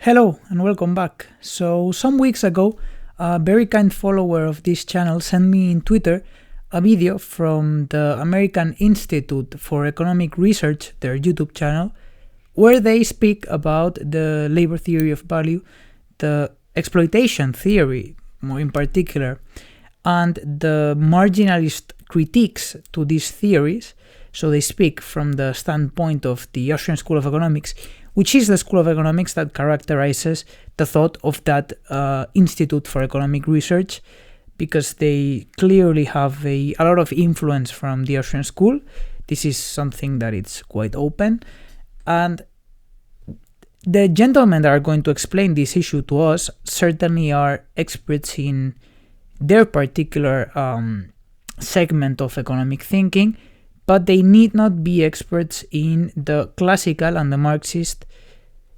Hello and welcome back. So some weeks ago, a very kind follower of this channel sent me in Twitter a video from the American Institute for Economic Research, their YouTube channel, where they speak about the labor theory of value, the exploitation theory more in particular, and the marginalist critiques to these theories. So they speak from the standpoint of the Austrian School of Economics, which is the school of economics that characterizes the thought of that Institute for Economic Research, because they clearly have a lot of influence from the Austrian school. This is something that it's quite open. And the gentlemen that are going to explain this issue to us certainly are experts in their particular segment of economic thinking, but they need not be experts in the classical and the Marxist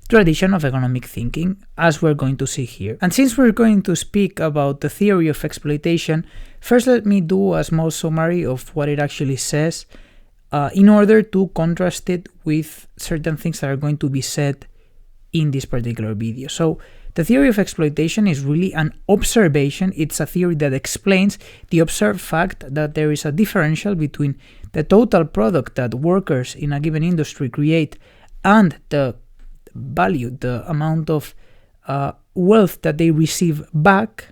tradition of economic thinking, as we're going to see here. And since we're going to speak about the theory of exploitation, first let me do a small summary of what it actually says in order to contrast it with certain things that are going to be said in this particular video. So the theory of exploitation is really an observation. It's a theory that explains the observed fact that there is a differential between the total product that workers in a given industry create and the value, the amount of wealth that they receive back,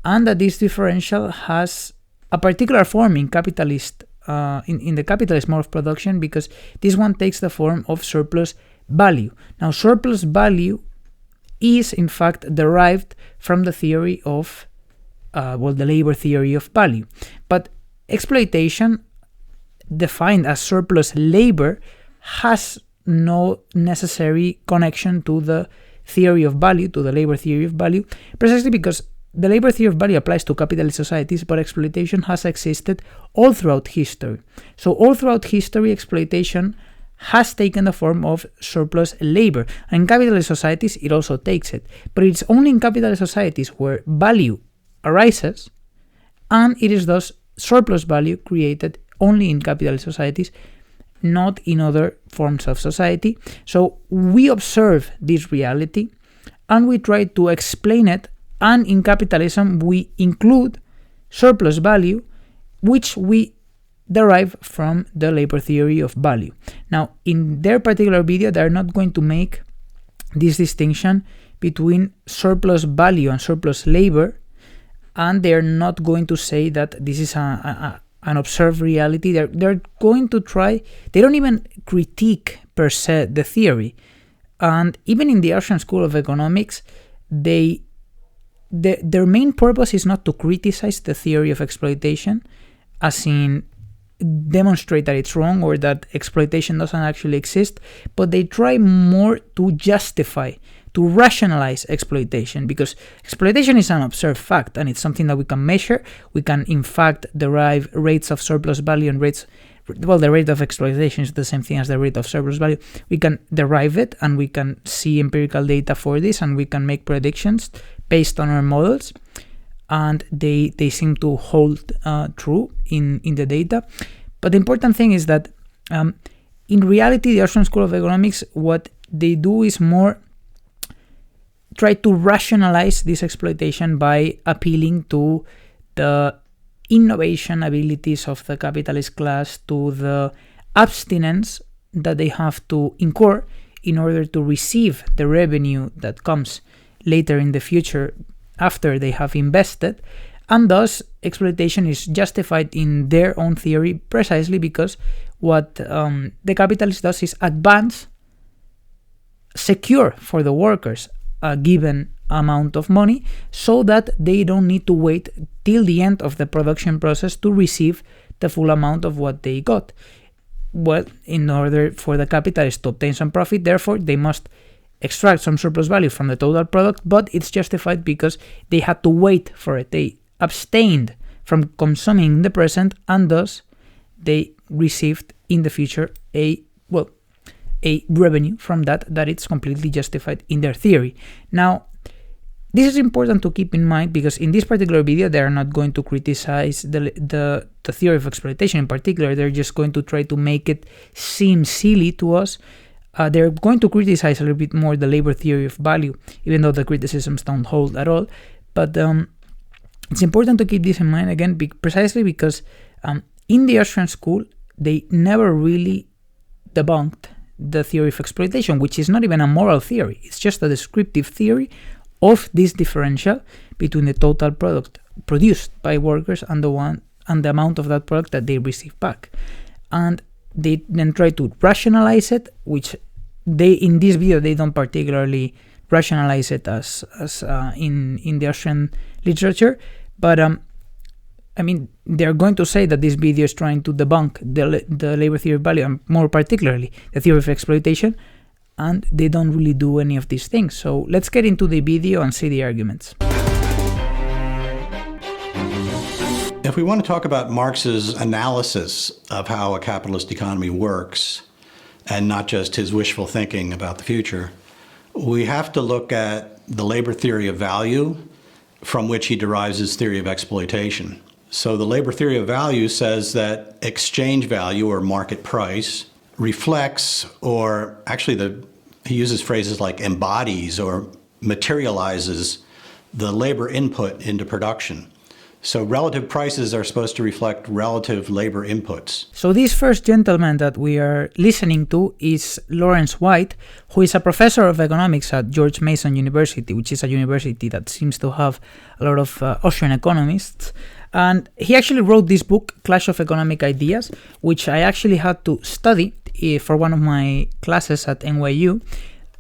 and that this differential has a particular form in capitalist in the capitalist mode of production, because this one takes the form of surplus value. Now, surplus value is in fact derived from the theory of the labor theory of value, but exploitation, defined as surplus labor, has no necessary connection to the theory of value, to the labor theory of value, precisely because the labor theory of value applies to capitalist societies, but exploitation has existed all throughout history. So all throughout history, exploitation has taken the form of surplus labor. And in capitalist societies, it also takes it. But it's only in capitalist societies where value arises, and it is thus surplus value created only in capitalist societies, not in other forms of society. So we observe this reality and we try to explain it, and in capitalism we include surplus value, which we derive from the labor theory of value. Now, in their particular video, they're not going to make this distinction between surplus value and surplus labor, and they're not going to say that this is an observed reality. They're going to try, they don't even critique per se the theory. And even in the Austrian School of Economics, their main purpose is not to criticize the theory of exploitation, as in demonstrate that it's wrong or that exploitation doesn't actually exist, but they try more to justify, to rationalize exploitation, because exploitation is an observed fact and it's something that we can measure. We can in fact derive rates of surplus value and rates, well, the rate of exploitation is the same thing as the rate of surplus value. We can derive it and we can see empirical data for this, and we can make predictions based on our models, and they seem to hold true in the data. But the important thing is that in reality, the Austrian School of Economics, what they do is more try to rationalize this exploitation by appealing to the innovation abilities of the capitalist class, to the abstinence that they have to incur in order to receive the revenue that comes later in the future after they have invested. And thus exploitation is justified in their own theory, precisely because what the capitalist does is advance, secure for the workers a given amount of money, so that they don't need to wait till the end of the production process to receive the full amount of what they got. Well, in order for the capitalist to obtain some profit, therefore they must extract some surplus value from the total product, but it's justified because they had to wait for it. They abstained from consuming in the present, and thus they received in the future a revenue from that it's completely justified in their theory. Now, this is important to keep in mind, because in this particular video they are not going to criticize the theory of exploitation in particular. They're just going to try to make it seem silly to us, They're going to criticize a little bit more the labor theory of value, even though the criticisms don't hold at all. But it's important to keep this in mind again, precisely because in the Austrian school, they never really debunked the theory of exploitation, which is not even a moral theory. It's just a descriptive theory of this differential between the total product produced by workers and the amount of that product that they receive back. And they then try to rationalize it, which in this video they don't particularly rationalize it as in the Austrian literature, but I mean, they're going to say that this video is trying to debunk the labor theory of value, and more particularly the theory of exploitation, and they don't really do any of these things. So let's get into the video and see the arguments. If we want to talk about Marx's analysis of how a capitalist economy works, and not just his wishful thinking about the future, we have to look at the labor theory of value, from which he derives his theory of exploitation. So the labor theory of value says that exchange value, or market price, reflects, or actually he uses phrases like embodies or materializes the labor input into production. So relative prices are supposed to reflect relative labor inputs. So this first gentleman that we are listening to is Lawrence White, who is a professor of economics at George Mason University, which is a university that seems to have a lot of Austrian economists. And he actually wrote this book, Clash of Economic Ideas, which I actually had to study for one of my classes at NYU.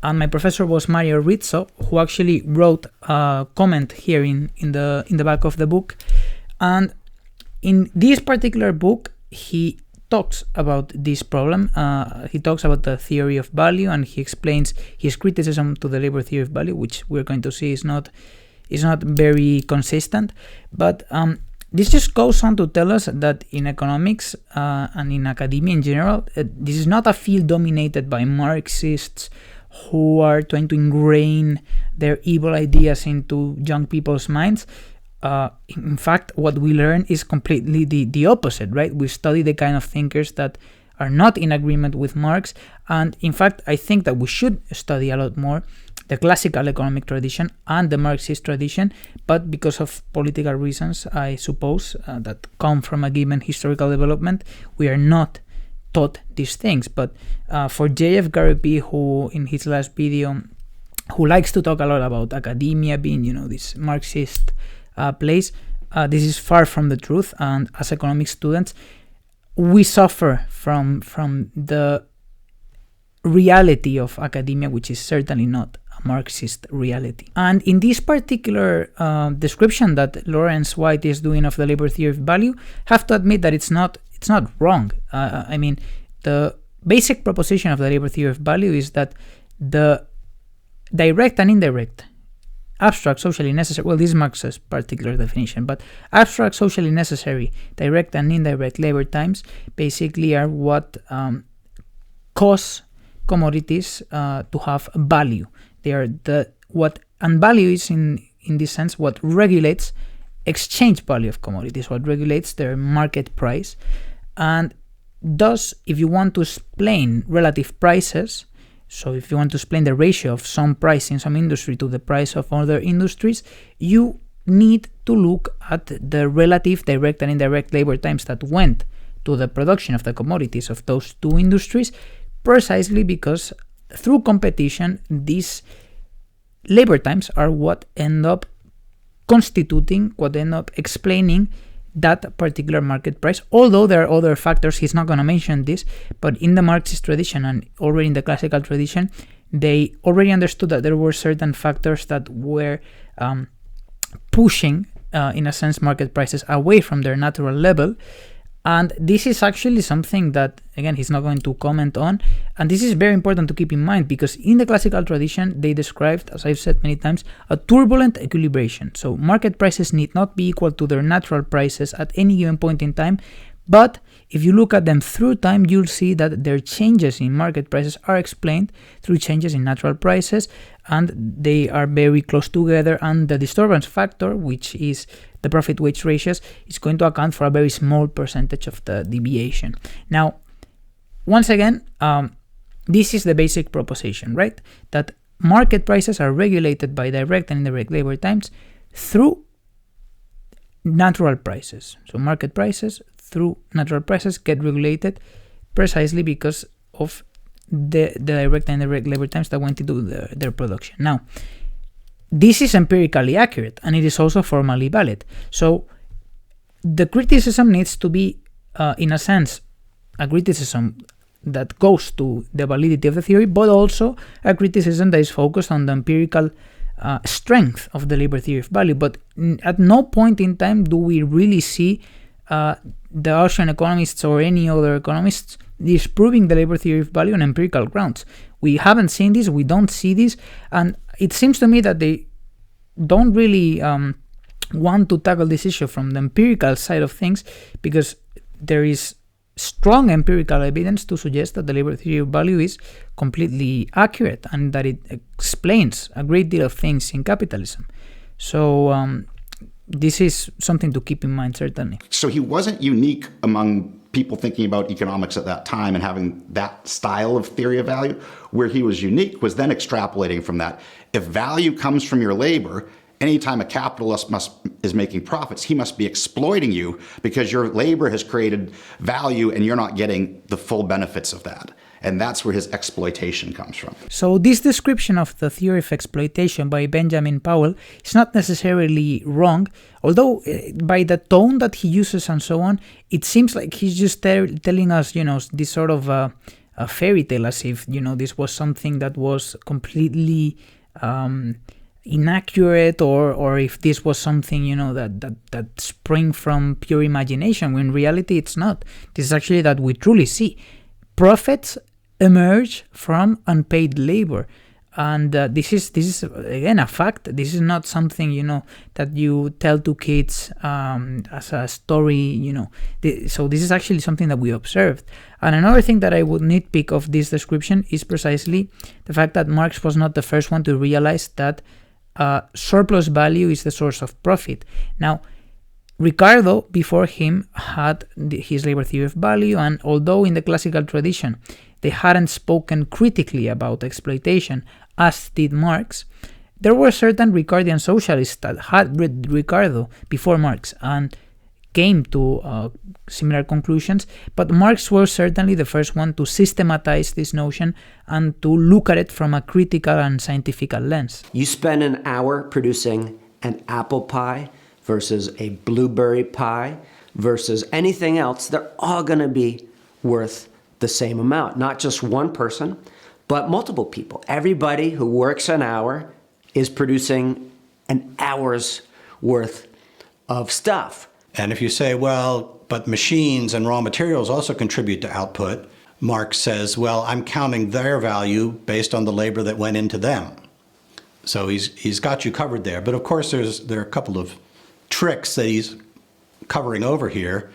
And my professor was Mario Rizzo, who actually wrote a comment here in the back of the book. And in this particular book, he talks about this problem. He talks about the theory of value, and he explains his criticism to the labor theory of value, which we're going to see is not very consistent. But this just goes on to tell us that in economics and in academia in general, this is not a field dominated by Marxists who are trying to ingrain their evil ideas into young people's minds. In fact, what we learn is completely the opposite, right? We study the kind of thinkers that are not in agreement with Marx. And in fact, I think that we should study a lot more the classical economic tradition and the Marxist tradition, but because of political reasons, I suppose, that come from a given historical development, we are not taught these things. But for J.F. Gary P., who in his last video, who likes to talk a lot about academia being, this Marxist place, this is far from the truth. And as economic students, we suffer from the reality of academia, which is certainly not a Marxist reality. And in this particular description that Lawrence White is doing of the labor theory of value, have to admit that it's not wrong. I mean, the basic proposition of the labor theory of value is that the direct and indirect, abstract, socially necessary, well, this is Marx's particular definition, but abstract, socially necessary, direct and indirect labor times basically are what cause commodities to have value. They are and value is in this sense what regulates exchange value of commodities, what regulates their market price. And thus, if you want to explain relative prices, so if you want to explain the ratio of some price in some industry to the price of other industries, you need to look at the relative direct and indirect labor times that went to the production of the commodities of those two industries, precisely because through competition, these labor times are what end up constituting, what end up explaining that particular market price. Although there are other factors, he's not going to mention this, but in the Marxist tradition and already in the classical tradition, they already understood that there were certain factors that were pushing, in a sense, market prices away from their natural level. And this is actually something that, again, he's not going to comment on. And this is very important to keep in mind because in the classical tradition, they described, as I've said many times, a turbulent equilibration. So market prices need not be equal to their natural prices at any given point in time. But if you look at them through time, you'll see that their changes in market prices are explained through changes in natural prices, and they are very close together. And the disturbance factor, which is the profit-wage ratios, is going to account for a very small percentage of the deviation. Now, once again, this is the basic proposition, right? That market prices are regulated by direct and indirect labor times through natural prices. So market prices through natural prices get regulated precisely because of the direct and indirect labor times that went into their production. Now, this is empirically accurate, and it is also formally valid. So the criticism needs to be, in a sense, a criticism that goes to the validity of the theory, but also a criticism that is focused on the empirical strength of the labor theory of value. But at no point in time do we really see the Austrian economists or any other economists disproving the labor theory of value on empirical grounds. We haven't seen this, we don't see this, and it seems to me that they don't really want to tackle this issue from the empirical side of things, because there is strong empirical evidence to suggest that the labor theory of value is completely accurate and that it explains a great deal of things in capitalism. So this is something to keep in mind, certainly. So he wasn't unique among people thinking about economics at that time and having that style of theory of value. Where he was unique was then extrapolating from that. If value comes from your labor, anytime a capitalist is making profits, he must be exploiting you because your labor has created value and you're not getting the full benefits of that. And that's where his exploitation comes from. So this description of the theory of exploitation by Benjamin Powell is not necessarily wrong, although by the tone that he uses and so on, it seems like he's just telling us, this sort of a fairy tale, as if, this was something that was completely inaccurate, or if this was something, that sprang from pure imagination, when in reality it's not. This is actually that we truly see profits emerge from unpaid labor, and this is again a fact. This is not something that you tell to kids as a story. So this is actually something that we observed. And another thing that I would nitpick of this description is precisely the fact that Marx was not the first one to realize that surplus value is the source of profit. Now, Ricardo before him had his labor theory of value, and although in the classical tradition they hadn't spoken critically about exploitation as did Marx, there were certain Ricardian socialists that had read Ricardo before Marx and came to similar conclusions, but Marx was certainly the first one to systematize this notion and to look at it from a critical and scientific lens. You spend an hour producing an apple pie versus a blueberry pie versus anything else, they're all going to be worth the same amount. Not just one person, but multiple people. Everybody who works an hour is producing an hour's worth of stuff. And if you say, well, but machines and raw materials also contribute to output, Marx says, well, I'm counting their value based on the labor that went into them. So he's got you covered there. But of course, there are a couple of tricks that he's covering over here,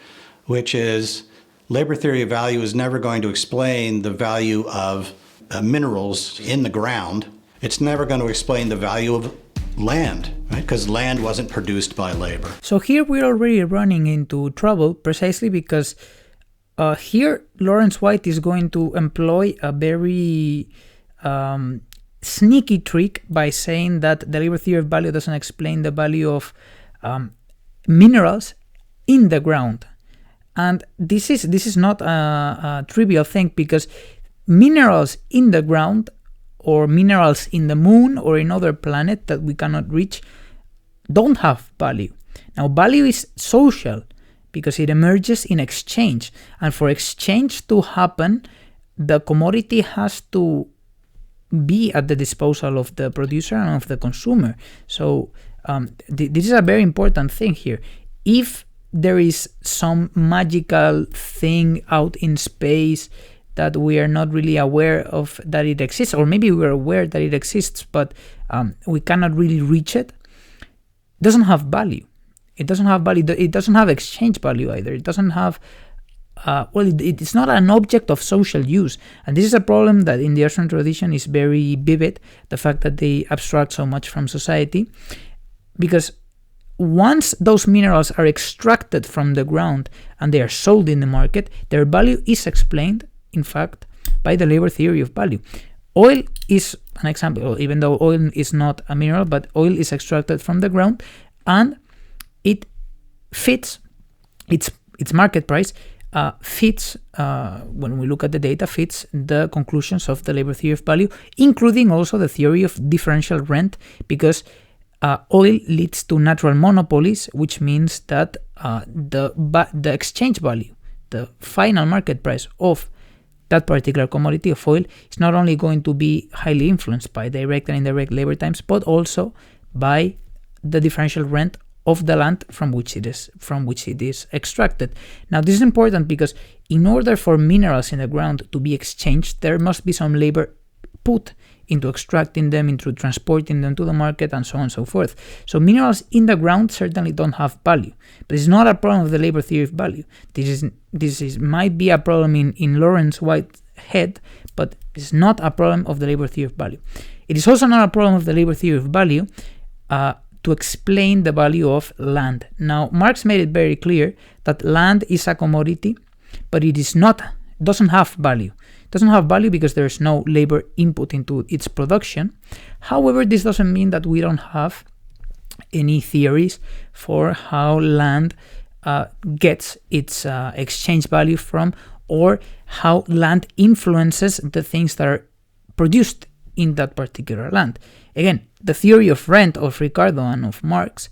which is labor theory of value is never going to explain the value of minerals in the ground. It's never going to explain the value of land, right? Because land wasn't produced by labor. So here we're already running into trouble precisely because here Lawrence White is going to employ a very sneaky trick by saying that the labor theory of value doesn't explain the value of minerals in the ground. And this is not a trivial thing, because minerals in the ground or minerals in the moon or in other planet that we cannot reach don't have value. Now, value is social because it emerges in exchange. And for exchange to happen, the commodity has to be at the disposal of the producer and of the consumer. So this is a very important thing here. If there is some magical thing out in space that we are not really aware of that it exists, or maybe we're aware that it exists, but we cannot really reach it, doesn't have value. It doesn't have value. It doesn't have exchange value either. It doesn't have, it's not an object of social use. And this is a problem that in the Austrian tradition is very vivid, the fact that they abstract so much from society, because once those minerals are extracted from the ground and they are sold in the market, their value is explained, in fact, by the labor theory of value. Oil is an example, even though oil is not a mineral, but oil is extracted from the ground, and it fits its market price fits, when we look at the data, fits the conclusions of the labor theory of value, including also the theory of differential rent, because oil leads to natural monopolies, which means that the exchange value, the final market price of that particular commodity of oil, is not only going to be highly influenced by direct and indirect labor times, but also by the differential rent of the land from which it is extracted. Now, this is important because in order for minerals in the ground to be exchanged, there must be some labor put into extracting them, into transporting them to the market, and so on and so forth. So minerals in the ground certainly don't have value, but it's not a problem of the labor theory of value. This might be a problem in Lawrence White's head, but it's not a problem of the labor theory of value. It is also not a problem of the labor theory of value to explain the value of land. Now, Marx made it very clear that land is a commodity, but doesn't have value. It doesn't have value because there's no labor input into its production. However, this doesn't mean that we don't have any theories for how land gets its exchange value from, or how land influences the things that are produced in that particular land. Again, the theory of rent of Ricardo and of Marx,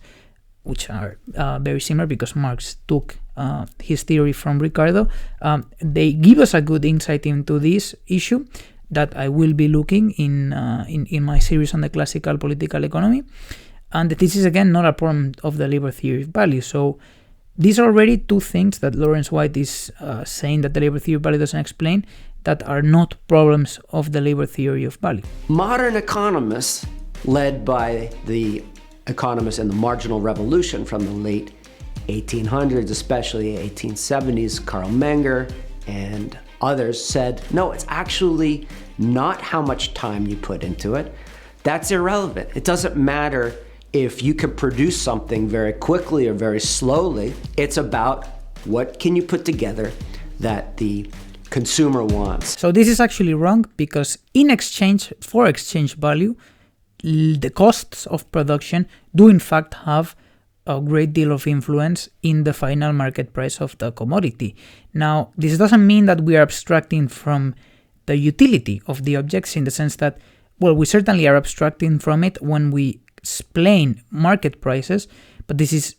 which are very similar because Marx took his theory from Ricardo, they give us a good insight into this issue that I will be looking in my series on the classical political economy. And this is, again, not a problem of the labor theory of value. So these are already two things that Lawrence White is saying that the labor theory of value doesn't explain, that are not problems of the labor theory of value. Modern economists, led by the economists in the marginal revolution from the late 1800s, especially 1870s, Karl Menger and others, said, no, it's actually not how much time you put into it. That's irrelevant. It doesn't matter if you can produce something very quickly or very slowly. It's about what can you put together that the consumer wants. So this is actually wrong, because in exchange for exchange value, the costs of production do in fact have a great deal of influence in the final market price of the commodity. Now, this doesn't mean that we are abstracting from the utility of the objects, in the sense that, well, we certainly are abstracting from it when we explain market prices, but this is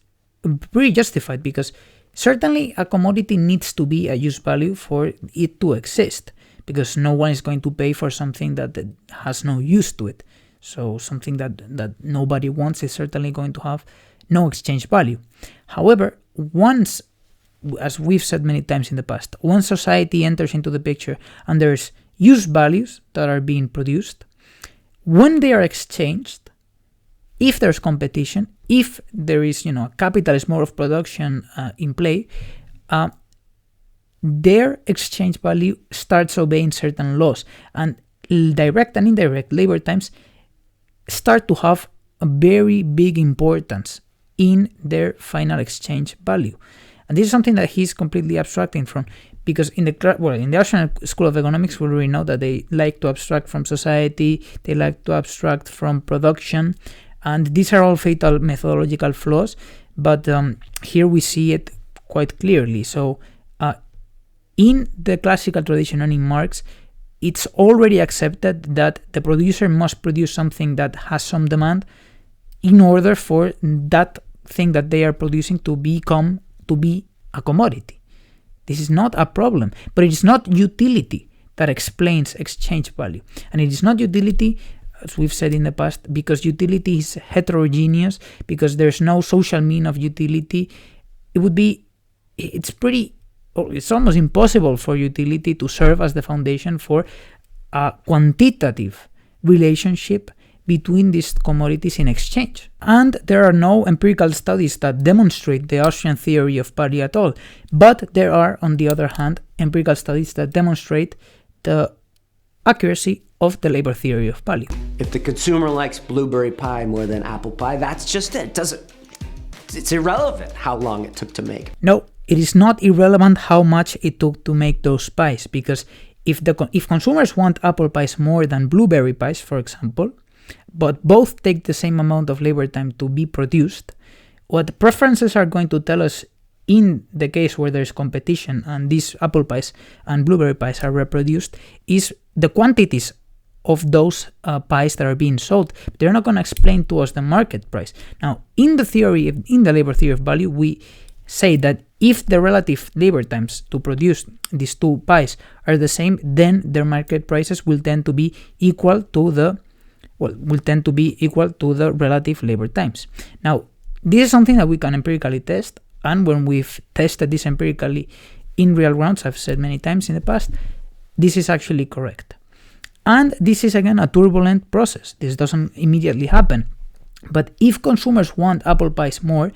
pretty justified, because certainly a commodity needs to be a use value for it to exist, because no one is going to pay for something that has no use to it. So something that nobody wants is certainly going to have no exchange value. However, once, as we've said many times in the past, once society enters into the picture and there's use values that are being produced, when they are exchanged, if there's competition, if there is, a capitalist mode of production in play, their exchange value starts obeying certain laws, and direct and indirect labor times start to have a very big importance in their final exchange value. And this is something that he's completely abstracting from, because in the Austrian School of Economics, we already know that they like to abstract from society, they like to abstract from production, and these are all fatal methodological flaws, but here we see it quite clearly. So in the classical tradition and in Marx, it's already accepted that the producer must produce something that has some demand in order for that thing that they are producing to be a commodity. This is not a problem, but it is not utility that explains exchange value. And it is not utility, as we've said in the past, because utility is heterogeneous, because there's no social mean of utility. It's almost impossible for utility to serve as the foundation for a quantitative relationship between these commodities in exchange. And there are no empirical studies that demonstrate the Austrian theory of value at all. But there are, on the other hand, empirical studies that demonstrate the accuracy of the labor theory of value. If the consumer likes blueberry pie more than apple pie, that's just it. It's irrelevant how long it took to make. No, it is not irrelevant how much it took to make those pies, because if consumers want apple pies more than blueberry pies, for example, but both take the same amount of labor time to be produced, what the preferences are going to tell us in the case where there's competition and these apple pies and blueberry pies are reproduced is the quantities of those pies that are being sold. They're not going to explain to us the market price. Now, in the labor theory of value, we say that if the relative labor times to produce these two pies are the same, then their market prices will tend to be equal to the relative labor times. Now, this is something that we can empirically test, and when we've tested this empirically in real grounds, I've said many times in the past, this is actually correct. And this is again a turbulent process. This doesn't immediately happen. But if consumers want apple pies more,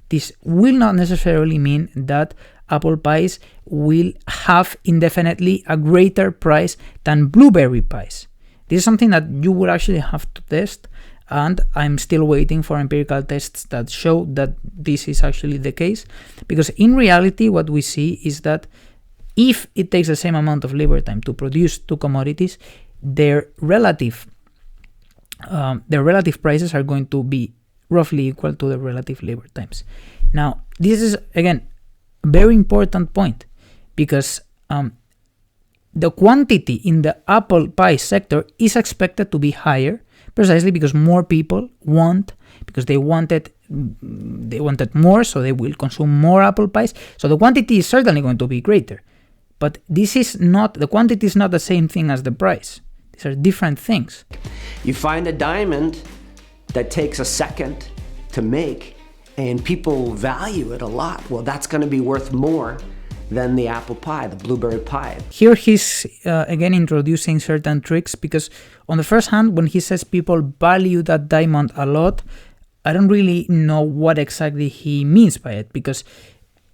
this will not necessarily mean that apple pies will have indefinitely a greater price than blueberry pies. This is something that you would actually have to test, and I'm still waiting for empirical tests that show that this is actually the case, because in reality what we see is that if it takes the same amount of labor time to produce two commodities, their relative prices are going to be roughly equal to the relative labor times. Now, this is again a very important point, because the quantity in the apple pie sector is expected to be higher, precisely because more people they wanted more, so they will consume more apple pies. So the quantity is certainly going to be greater. But the quantity is not the same thing as the price. These are different things. You find a diamond that takes a second to make and people value it a lot. Well, that's going to be worth more than the apple pie, the blueberry pie. Here he's again introducing certain tricks, because on the first hand, when he says people value that diamond a lot, I don't really know what exactly he means by it, because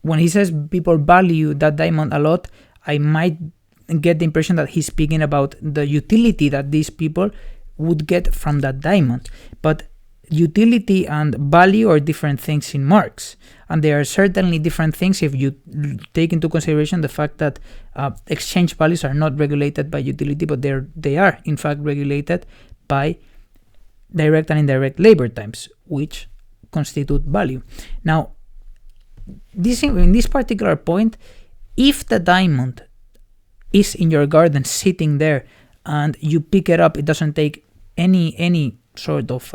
when he says people value that diamond a lot, I might get the impression that he's speaking about the utility that these people would get from that diamond. But utility and value are different things in Marx, and they are certainly different things if you take into consideration the fact that exchange values are not regulated by utility, but they are in fact regulated by direct and indirect labor times, which constitute value. Now, in this particular point, if the diamond is in your garden sitting there and you pick it up, it doesn't take any sort of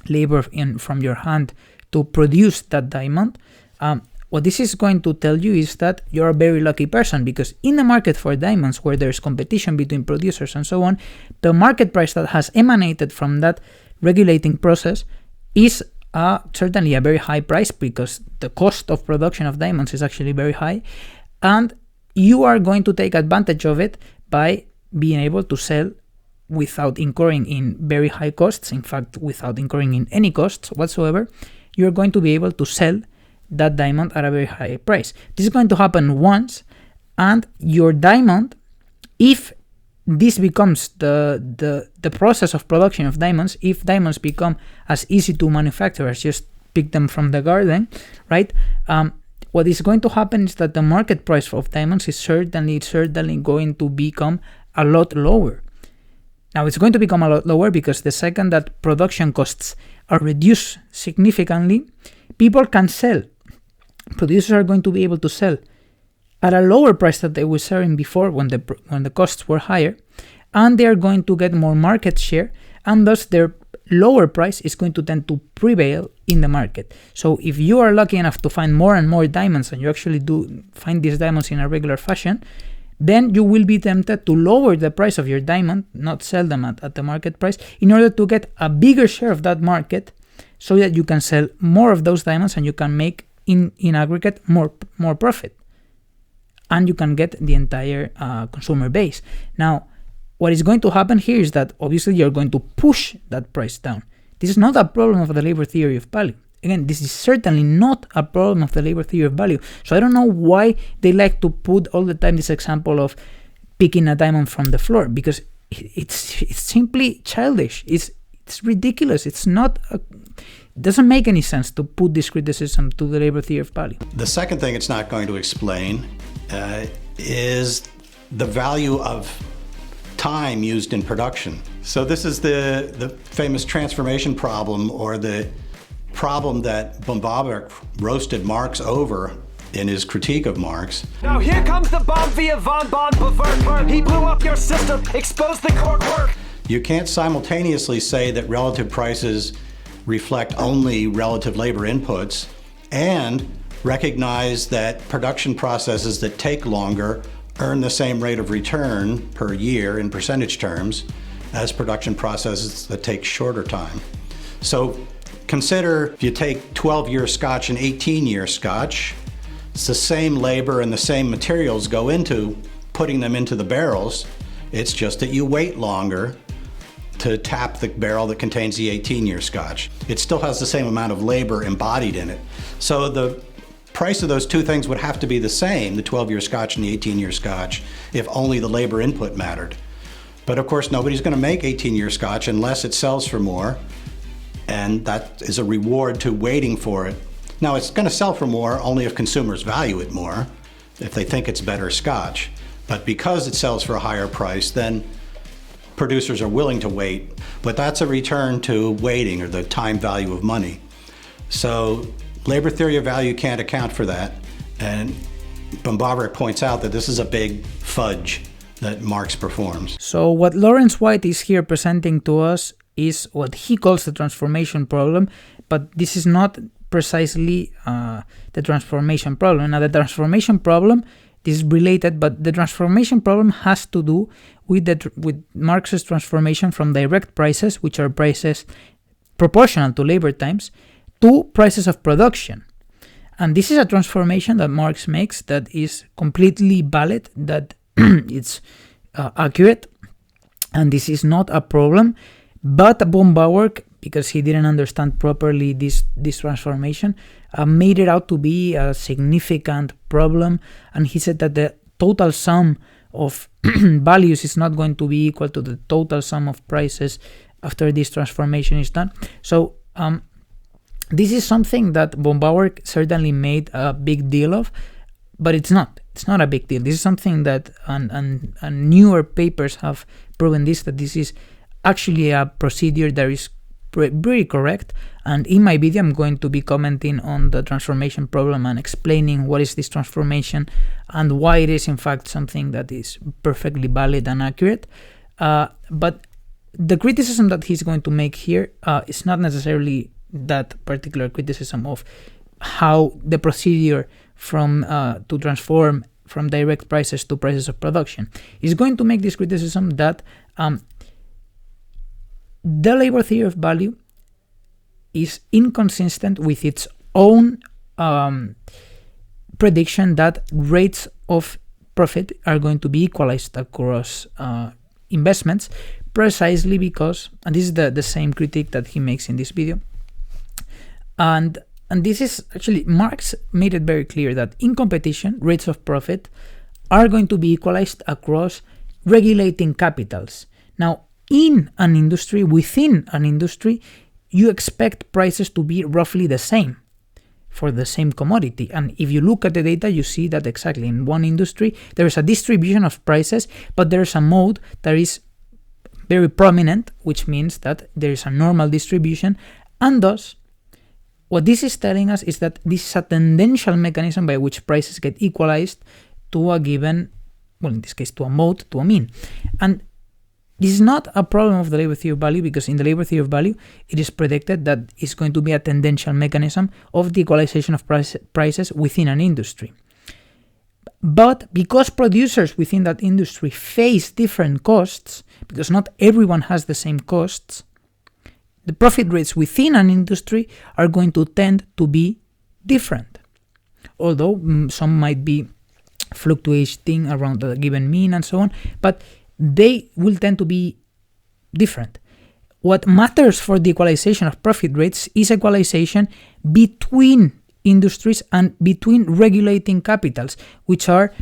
labor from your hand to produce that diamond, what this is going to tell you is that you're a very lucky person, because in the market for diamonds, where there's competition between producers and so on, the market price that has emanated from that regulating process is certainly a very high price, because the cost of production of diamonds is actually very high, and you are going to take advantage of it by being able to sell without incurring in very high costs. In fact, without incurring in any costs whatsoever, you're going to be able to sell that diamond at a very high price. This is going to happen once, and your diamond, if this becomes the process of production of diamonds, if diamonds become as easy to manufacture as just pick them from the garden, right? What is going to happen is that the market price of diamonds is certainly going to become a lot lower. Now, it's going to become a lot lower because the second that production costs are reduced significantly, people can sell. Producers are going to be able to sell at a lower price that they were selling before when the costs were higher, and they are going to get more market share, and thus their lower price is going to tend to prevail in the market. So if you are lucky enough to find more and more diamonds, and you actually do find these diamonds in a regular fashion, then you will be tempted to lower the price of your diamond, not sell them at the market price, in order to get a bigger share of that market, so that you can sell more of those diamonds and you can make in aggregate more profit, and you can get the entire consumer base. Now, what is going to happen here is that obviously you're going to push that price down. This is not a problem of the labor theory of value. Again, this is certainly not a problem of the labor theory of value. So I don't know why they like to put all the time this example of picking a diamond from the floor, because it's simply childish. It's ridiculous. It doesn't make any sense to put this criticism to the labor theory of value. The second thing it's not going to explain is the value of time used in production. So this is the famous transformation problem, or the problem that Bombavik roasted Marx over in his critique of Marx. Now here comes the bomb via von Bonn. He blew up your system, exposed the core work. You can't simultaneously say that relative prices reflect only relative labor inputs and recognize that production processes that take longer earn the same rate of return per year in percentage terms as production processes that take shorter time. So consider if you take 12-year Scotch and 18-year Scotch, it's the same labor and the same materials go into putting them into the barrels. It's just that you wait longer to tap the barrel that contains the 18-year Scotch. It still has the same amount of labor embodied in it. So the price of those two things would have to be the same, the 12-year Scotch and the 18-year Scotch, if only the labor input mattered. But of course, nobody's going to make 18-year Scotch unless it sells for more, and that is a reward to waiting for it. Now, it's going to sell for more only if consumers value it more, if they think it's better Scotch. But because it sells for a higher price, then producers are willing to wait. But that's a return to waiting, or the time value of money. So labor theory of value can't account for that. And Bombavik points out that this is a big fudge that Marx performs. So what Lawrence White is here presenting to us is what he calls the transformation problem, but this is not precisely the transformation problem. Now, the transformation problem is related, but the transformation problem has to do with Marx's transformation from direct prices, which are prices proportional to labor times, to prices of production. And this is a transformation that Marx makes that is completely valid, that it's accurate, and this is not a problem. But Bombavik, because he didn't understand properly this transformation, made it out to be a significant problem, and he said that the total sum of values is not going to be equal to the total sum of prices after this transformation is done. So this is something that Bombavik certainly made a big deal of, but it's not a big deal. This is something that and newer papers have proven that this is actually a procedure that is very correct. And in my video, I'm going to be commenting on the transformation problem and explaining what is this transformation and why it is in fact something that is perfectly valid and accurate. But the criticism that he's going to make here is not necessarily that particular criticism of how the procedure to transform from direct prices to prices of production. He's going to make this criticism that the labor theory of value is inconsistent with its own prediction that rates of profit are going to be equalized across investments, precisely because, and this is the same critique that he makes in this video, and this is actually, Marx made it very clear that in competition, rates of profit are going to be equalized across regulating capitals. Now, in an industry, within an industry, you expect prices to be roughly the same for the same commodity. And if you look at the data, you see that exactly in one industry, there is a distribution of prices, but there is a mode that is very prominent, which means that there is a normal distribution. And thus, what this is telling us is that this is a tendential mechanism by which prices get equalized to a given, well, in this case, to a mode, to a mean. And this is not a problem of the labor theory of value, because in the labor theory of value, it is predicted that it's going to be a tendential mechanism of the equalization of prices within an industry. But because producers within that industry face different costs, because not everyone has the same costs, the profit rates within an industry are going to tend to be different. Although some might be fluctuating around a given mean and so on, but they will tend to be different. What matters for the equalization of profit rates is equalization between industries and between regulating capitals, which are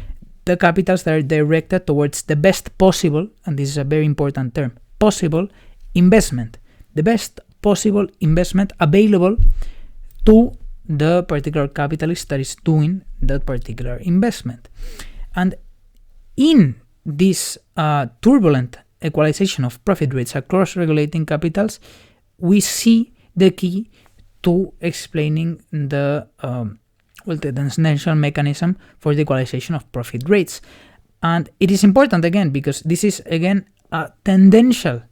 the capitals that are directed towards the best possible, and this is a very important term, possible investment. The best possible investment available to the particular capitalist that is doing that particular investment. And in this turbulent equalization of profit rates across regulating capitals, we see the key to explaining the tangential mechanism for the equalization of profit rates. And it is important again because this is again a tangential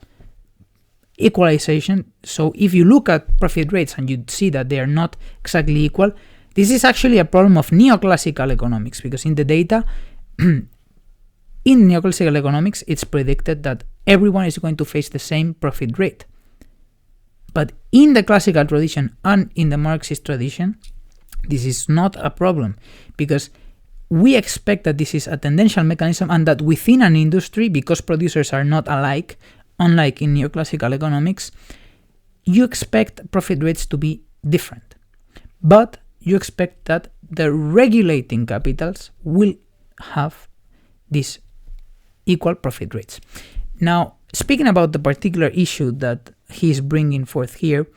equalization. So if you look at profit rates and you see that they are not exactly equal, this is actually a problem of neoclassical economics, because in the data, in neoclassical economics, it's predicted that everyone is going to face the same profit rate. But in the classical tradition and in the Marxist tradition, this is not a problem, because we expect that this is a tangential mechanism and that within an industry, because producers are not alike, unlike in neoclassical economics, you expect profit rates to be different. But you expect that the regulating capitals will have these equal profit rates. Now, speaking about the particular issue that he's bringing forth here,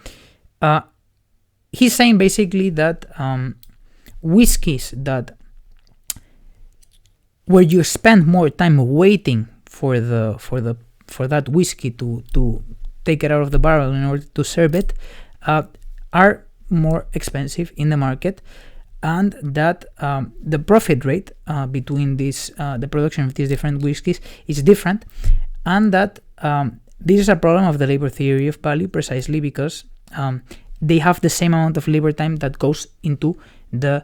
he's saying basically that whiskies that where you spend more time waiting for that whiskey to take it out of the barrel in order to serve it are more expensive in the market, and that the profit rate between these the production of these different whiskies is different, and that this is a problem of the labor theory of value, precisely because they have the same amount of labor time that goes into the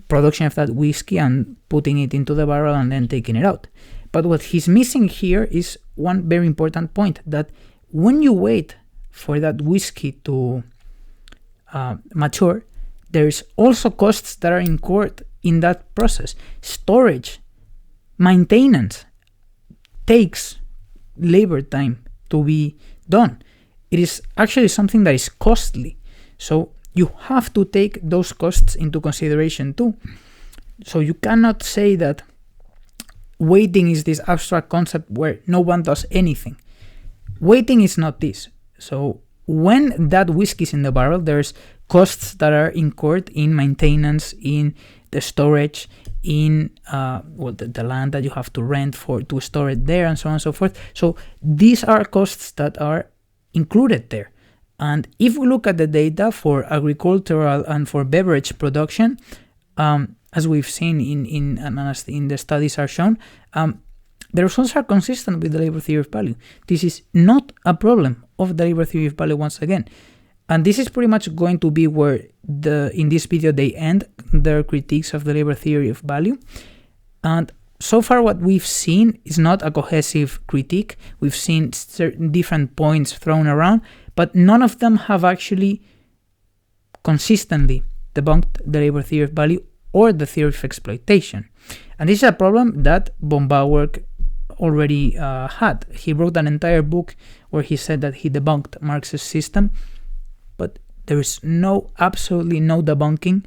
production of that whiskey and putting it into the barrel and then taking it out. But what he's missing here is one very important point, that when you wait for that whiskey to mature, there's also costs that are incurred in that process. Storage, maintenance takes labor time to be done. It is actually something that is costly. So you have to take those costs into consideration too. So you cannot say that waiting is this abstract concept where no one does anything. Waiting is not this. So when that whiskey is in the barrel, there's costs that are incurred in maintenance, in the storage, in the land that you have to rent to store it there, and so on and so forth. So these are costs that are included there. And if we look at the data for agricultural and for beverage production, as we've seen in the studies are shown, the results are consistent with the labor theory of value. This is not a problem of the labor theory of value once again. And this is pretty much going to be where in this video they end their critiques of the labor theory of value. And so far what we've seen is not a cohesive critique. We've seen certain different points thrown around, but none of them have actually consistently debunked the labor theory of value or the theory of exploitation. And this is a problem that von Bauer already had. He wrote an entire book where he said that he debunked Marx's system, but there is absolutely no debunking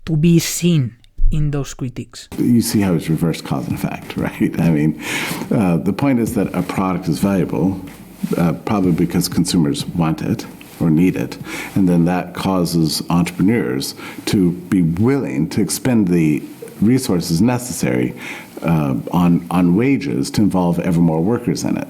to be seen in those critiques. You see how it's reverse cause and effect, right? I mean, the point is that a product is valuable probably because consumers want it or need it, and then that causes entrepreneurs to be willing to expend the resources necessary on wages to involve ever more workers in it.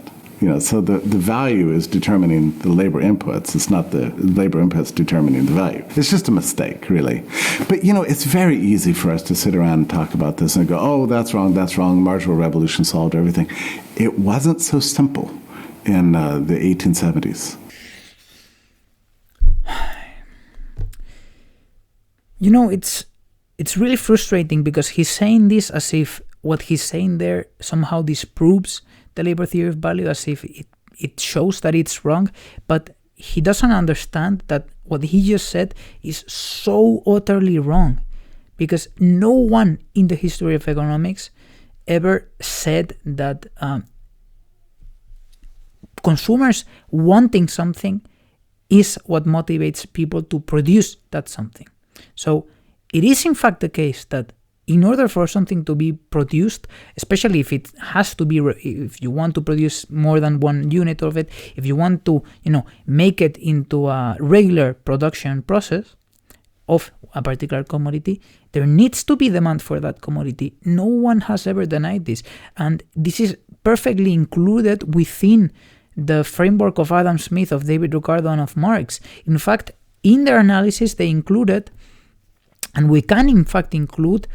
So the value is determining the labor inputs. It's not the labor inputs determining the value. It's just a mistake, really. But, it's very easy for us to sit around and talk about this and go, oh, that's wrong, marginal revolution solved everything. It wasn't so simple in the 1870s. It's really frustrating because he's saying this as if what he's saying there somehow disproves the labor theory of value, as if it shows that it's wrong, but he doesn't understand that what he just said is so utterly wrong, because no one in the history of economics ever said that consumers wanting something is what motivates people to produce that something. So it is in fact the case that in order for something to be produced, especially if it has to be, if you want to produce more than one unit of it, if you want to, make it into a regular production process, of a particular commodity, there needs to be demand for that commodity. No one has ever denied this. And this is perfectly included within the framework of Adam Smith, of David Ricardo, and of Marx. In fact, in their analysis, they included, and we can in fact include,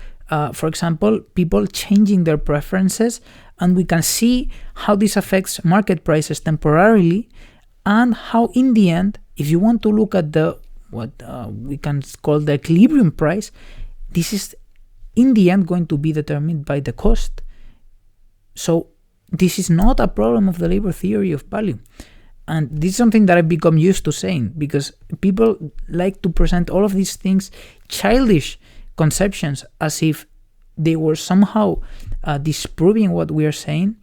for example, people changing their preferences, and we can see how this affects market prices temporarily, and how in the end, if you want to look at the what we can call the equilibrium price, this is in the end going to be determined by the cost. So this is not a problem of the labor theory of value. And this is something that I've become used to saying, because people like to present all of these things, childish conceptions, as if they were somehow disproving what we are saying.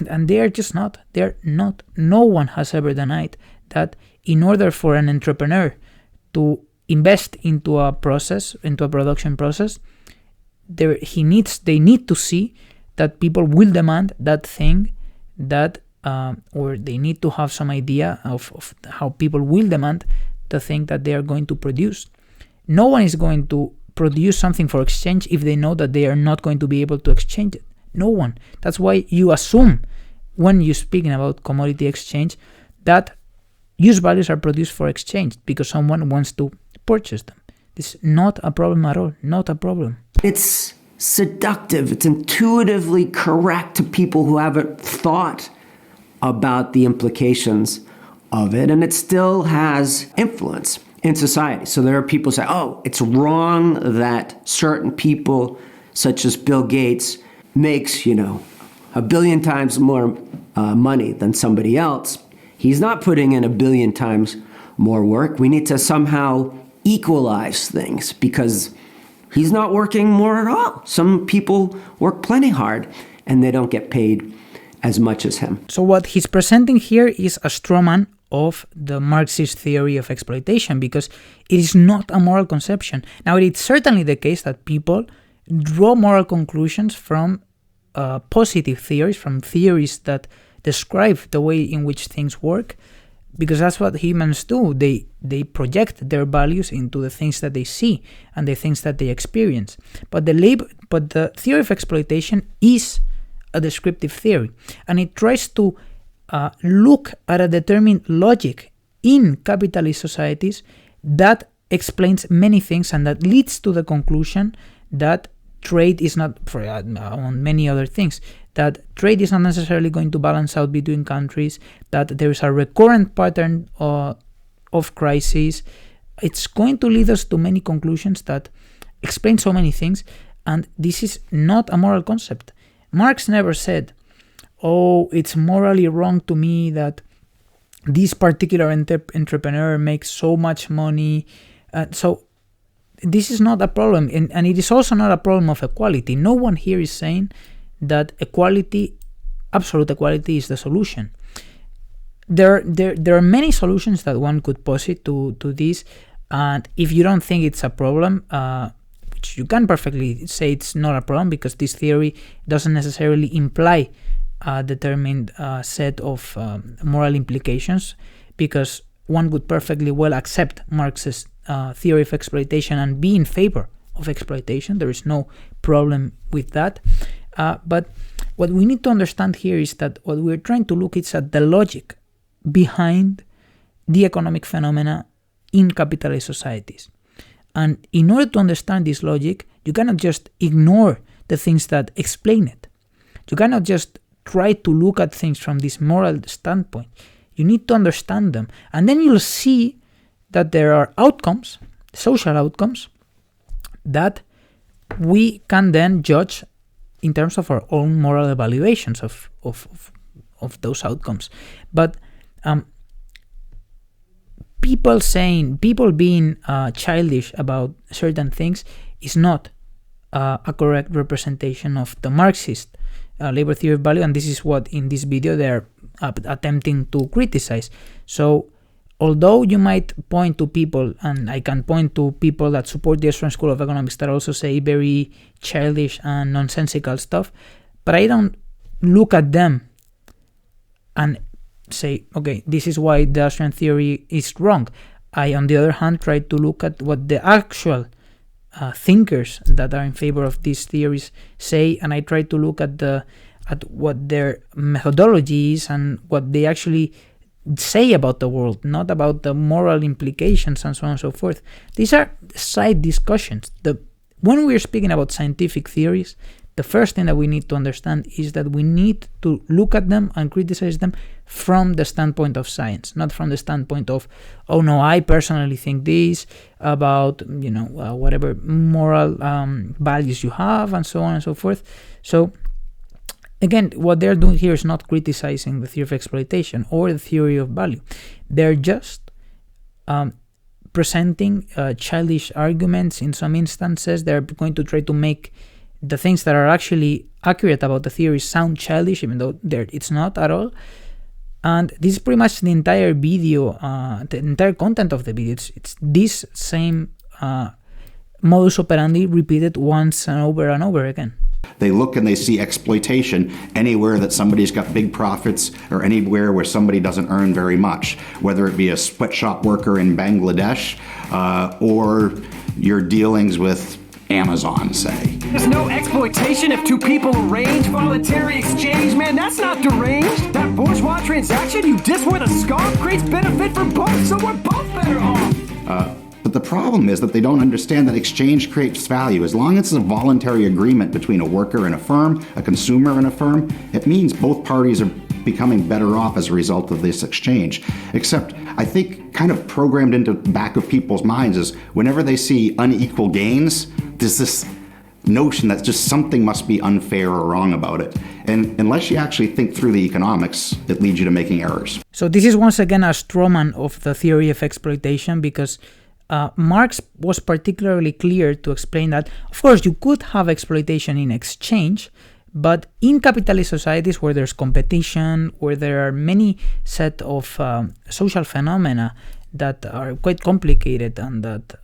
And they are just not. They're not. No one has ever denied that in order for an entrepreneur to invest into a process, into a production process, they need to see that people will demand that thing, that or they need to have some idea of how people will demand the thing that they are going to produce. No one is going to produce something for exchange if they know that they are not going to be able to exchange it. No one. That's why you assume, when you're speaking about commodity exchange, that use values are produced for exchange because someone wants to purchase them. This is not a problem at all. Not a problem. It's seductive. It's intuitively correct to people who haven't thought about the implications of it, and it still has influence in society. So there are people who say, oh, it's wrong that certain people, such as Bill Gates, makes, 1 billion times more money than somebody else. He's not putting in 1 billion times more work. We need to somehow equalize things because he's not working more at all. Some people work plenty hard and they don't get paid as much as him. So what he's presenting here is a straw man of the Marxist theory of exploitation, because it is not a moral conception. Now, it's certainly the case that people draw moral conclusions from positive theories, from theories that describe the way in which things work, because that's what humans do. They project their values into the things that they see and the things that they experience. But the theory of exploitation is a descriptive theory, and it tries to look at a determined logic in capitalist societies that explains many things and that leads to the conclusion that trade is not, on many other things, that trade is not necessarily going to balance out between countries, that there is a recurrent pattern of crises. It's going to lead us to many conclusions that explain so many things, and this is not a moral concept. Marx never said, oh, it's morally wrong to me that this particular entrepreneur makes so much money. So this is not a problem, and it is also not a problem of equality. No one here is saying that equality, absolute equality, is the solution. There are many solutions that one could posit to this, and if you don't think it's a problem, which you can perfectly say it's not a problem, because this theory doesn't necessarily imply a determined set of moral implications, because one could perfectly well accept Marx's theory of exploitation and be in favor of exploitation. There is no problem with that. But what we need to understand here is that what we're trying to look is at the logic behind the economic phenomena in capitalist societies. And in order to understand this logic, you cannot just ignore the things that explain it. You cannot just try to look at things from this moral standpoint. You need to understand them. And then you'll see that there are outcomes, social outcomes, that we can then judge in terms of our own moral evaluations of those outcomes. But people being childish about certain things is not a correct representation of the Marxist labor theory of value, and this is what in this video they're attempting to criticize. So although you might point to people, and I can point to people that support the Austrian School of Economics that also say very childish and nonsensical stuff, but I don't look at them and say, okay, this is why the Austrian theory is wrong. I, on the other hand, try to look at what the actual thinkers that are in favor of these theories say, and I try to look at what their methodology is and what they actually say about the world, not about the moral implications and so on and so forth. These are side discussions. When we're speaking about scientific theories, the first thing that we need to understand is that we need to look at them and criticize them from the standpoint of science, not from the standpoint of, oh no, I personally think this about, whatever moral values you have and so on and so forth. So again, what they're doing here is not criticizing the theory of exploitation or the theory of value. They're just presenting childish arguments. In some instances, they're going to try to make the things that are actually accurate about the theory sound childish, even though it's not at all. And this is pretty much the entire video, the entire content of the video. It's this same modus operandi repeated once and over again. They look and they see exploitation anywhere that somebody's got big profits or anywhere where somebody doesn't earn very much, whether it be a sweatshop worker in Bangladesh or your dealings with Amazon, say. There's no exploitation if two people arrange voluntary exchange, man, that's not deranged. That bourgeois transaction you diss with a scarf creates benefit for both, so we're both better off. But the problem is that they don't understand that exchange creates value. As long as it's a voluntary agreement between a worker and a firm, a consumer and a firm, it means both parties are becoming better off as a result of this exchange. Except, I think, kind of programmed into the back of people's minds is whenever they see unequal gains, there's this notion that just something must be unfair or wrong about it. And unless you actually think through the economics, it leads you to making errors. So this is once again a straw man of the theory of exploitation, because Marx was particularly clear to explain that, of course, you could have exploitation in exchange, but in capitalist societies where there's competition, where there are many set of social phenomena that are quite complicated and that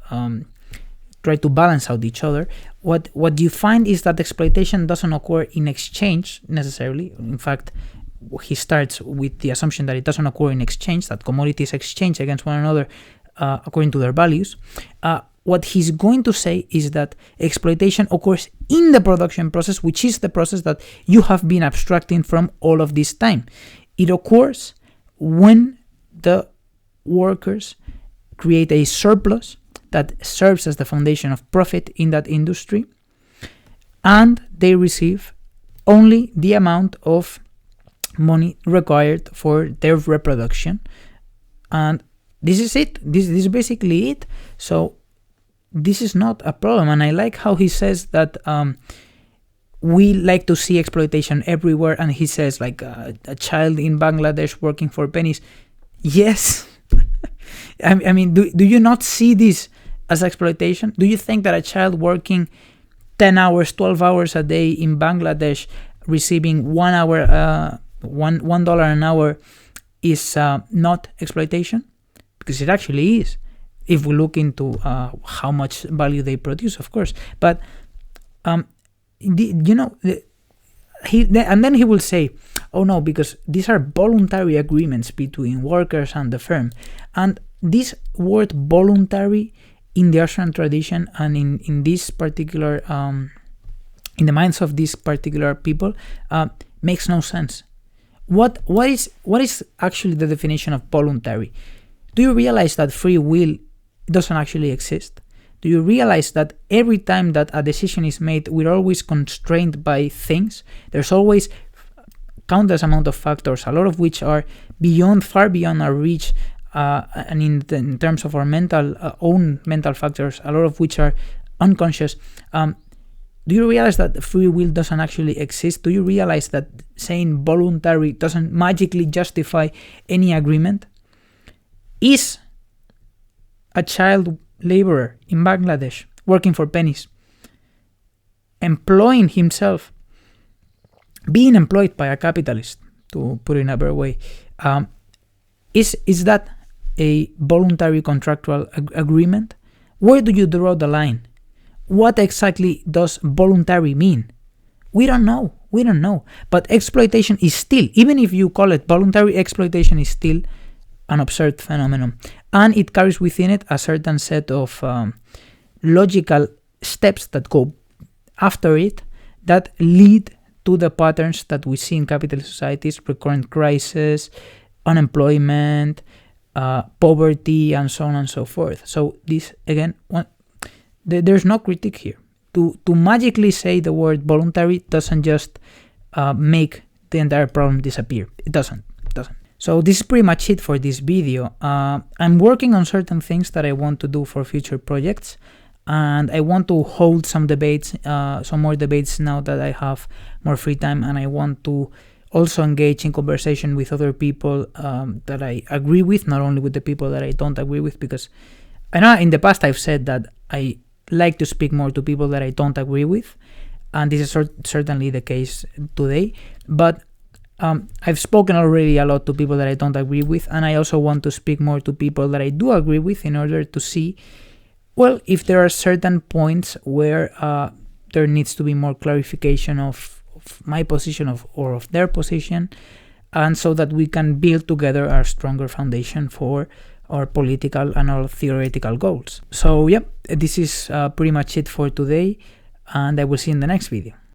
try to balance out each other, what you find is that exploitation doesn't occur in exchange necessarily. In fact, he starts with the assumption that it doesn't occur in exchange, that commodities exchange against one another according to their values. What he's going to say is that exploitation occurs in the production process, which is the process that you have been abstracting from all of this time. It occurs when the workers create a surplus that serves as the foundation of profit in that industry, and they receive only the amount of money required for their reproduction. And this is it. This is basically it. So this is not a problem. And I like how he says that we like to see exploitation everywhere. And he says like a child in Bangladesh working for pennies. Yes. I mean, do you not see this as exploitation? Do you think that a child working 10 hours, 12 hours a day in Bangladesh receiving $1 an hour is not exploitation? Because it actually is, if we look into how much value they produce, of course. But and then he will say, oh no, because these are voluntary agreements between workers and the firm. And this word voluntary in the Austrian tradition and in this particular, in the minds of these particular people, makes no sense. What is actually the definition of voluntary? Do you realize that free will doesn't actually exist? Do you realize that every time that a decision is made, we're always constrained by things? There's always countless amount of factors, a lot of which are far beyond our reach, and in terms of our own mental factors, a lot of which are unconscious. Do you realize that free will doesn't actually exist? Do you realize that saying voluntary doesn't magically justify any agreement? Is a child laborer in Bangladesh working for pennies, employing himself, being employed by a capitalist, to put it in a better way, is that a voluntary contractual agreement? Where do you draw the line? What exactly does voluntary mean? We don't know. But exploitation is still, even if you call it voluntary, exploitation is still an observed phenomenon. And it carries within it a certain set of logical steps that go after it that lead to the patterns that we see in capitalist societies: recurrent crisis, unemployment, poverty, and so on and so forth. So this, again, there's no critique here. To magically say the word voluntary doesn't just make the entire problem disappear. It doesn't. So this is pretty much it for this video. I'm working on certain things that I want to do for future projects, and I want to hold some debates, some more debates now that I have more free time, and I want to also engage in conversation with other people that I agree with, not only with the people that I don't agree with, because I know in the past I've said that I like to speak more to people that I don't agree with, and this is certainly the case today. But I've spoken already a lot to people that I don't agree with, and I also want to speak more to people that I do agree with in order to see, well, if there are certain points where there needs to be more clarification of my position or of their position, and so that we can build together a stronger foundation for our political and our theoretical goals. So yeah, this is pretty much it for today, and I will see you in the next video.